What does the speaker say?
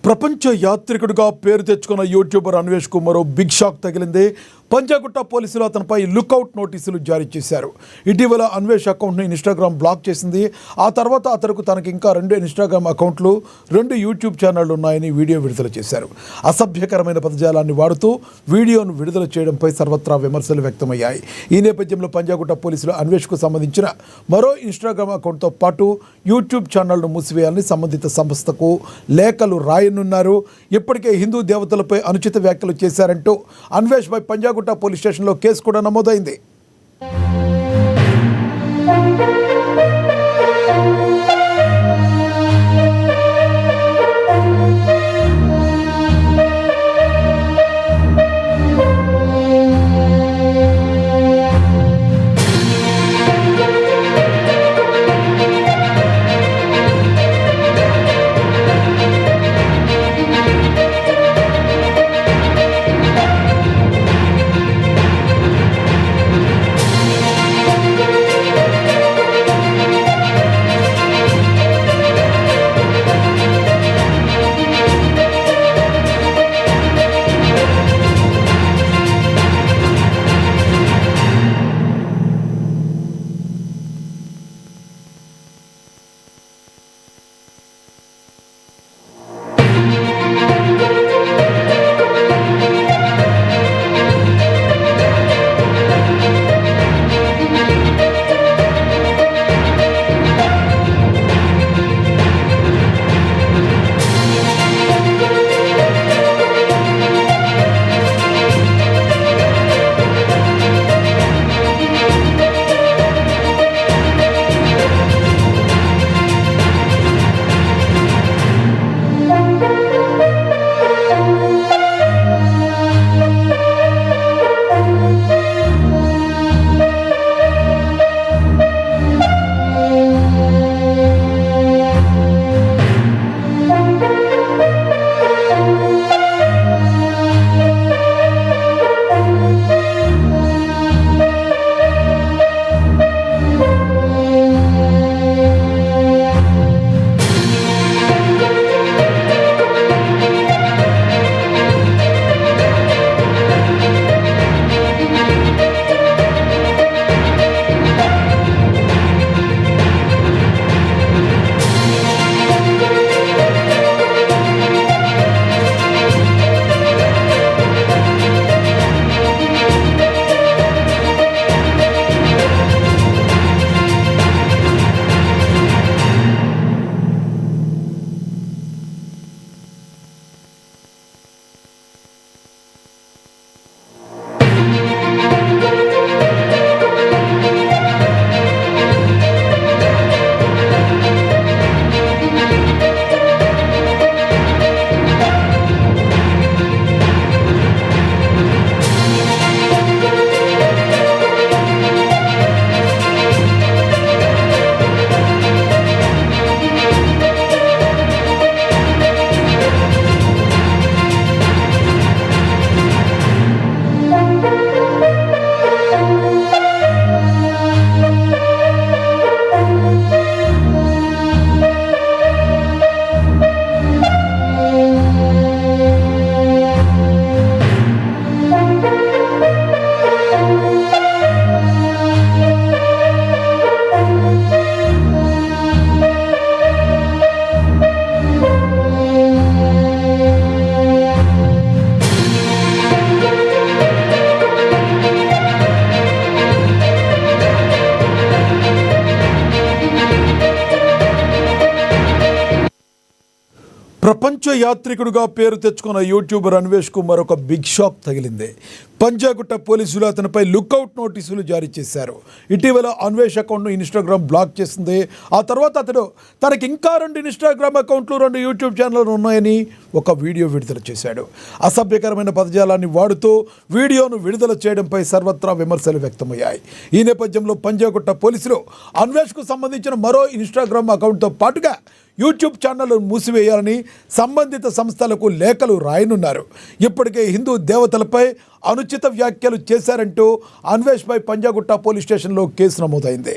ప్రపంచ యాత్రికుడిగా పేరు తెచ్చుకున్న యూట్యూబర్ అన్వేష్ కు మరో బిగ్ షాక్ తగిలింది. పంజాగుట్ట పోలీసులు అతనిపై లుక్అవుట్ నోటీసులు జారీ చేశారు. ఇటీవల అన్వేష్ అకౌంట్ని ఇన్స్టాగ్రామ్ బ్లాక్ చేసింది. ఆ తర్వాత అతనికి తనకి ఇంకా 2 ఇన్స్టాగ్రామ్ అకౌంట్లు, 2 యూట్యూబ్ ఛానళ్లు ఉన్నాయని వీడియో విడుదల చేశారు. అసభ్యకరమైన పదజాలాన్ని వాడుతూ వీడియోను విడుదల చేయడంపై సర్వత్రా విమర్శలు వ్యక్తమయ్యాయి. ఈ నేపథ్యంలో పంజాగుట్ట పోలీసులు అన్వేష్కు సంబంధించిన మరో ఇన్స్టాగ్రామ్ అకౌంట్తో పాటు యూట్యూబ్ ఛానళ్లను మూసివేయాలని సంబంధిత సంస్థకు లేఖలు రాయనున్నారు. ఇప్పటికే హిందూ దేవతలపై అనుచిత వ్యాఖ్యలు చేశారంటూ అన్వేష్పై పంజాగుట్ట పోలీస్ స్టేషన్లో కేసు కూడా నమోదైంది. ప్రపంచ యాత్రికుడిగా పేరు తెచ్చుకున్న యూట్యూబర్ అన్వేష్ కు మరొక బిగ్ షాక్ తగిలింది. పంజాగుట్ట పోలీసులు అతనిపై లుక్అవుట్ నోటీసులు జారీ చేశారు. ఇటీవల అన్వేష్ అకౌంట్ను ఇన్స్టాగ్రామ్ బ్లాక్ చేసింది. ఆ తర్వాత అతడు తనకి ఇంకా 2 ఇన్స్టాగ్రామ్ అకౌంట్లు, 2 యూట్యూబ్ ఛానళ్ళు ఉన్నాయని ఒక వీడియో విడుదల చేశాడు. అసభ్యకరమైన పదజాలాన్ని వాడుతూ వీడియోను విడుదల చేయడంపై సర్వత్రా విమర్శలు వ్యక్తమయ్యాయి. ఈ నేపథ్యంలో పంజాగుట్ట పోలీసులు అన్వేష్కు సంబంధించిన మరో ఇన్స్టాగ్రామ్ అకౌంట్తో పాటుగా యూట్యూబ్ ఛానళ్లను మూసివేయాలని సంబంధిత సంస్థలకు లేఖలు రాయనున్నారు. ఇప్పటికే హిందూ దేవతలపై అనుచిత వ్యాఖ్యలు చేశారంటూ అన్వేష్పై పంజాగుట్ట పోలీస్ స్టేషన్లో కేసు నమోదైంది.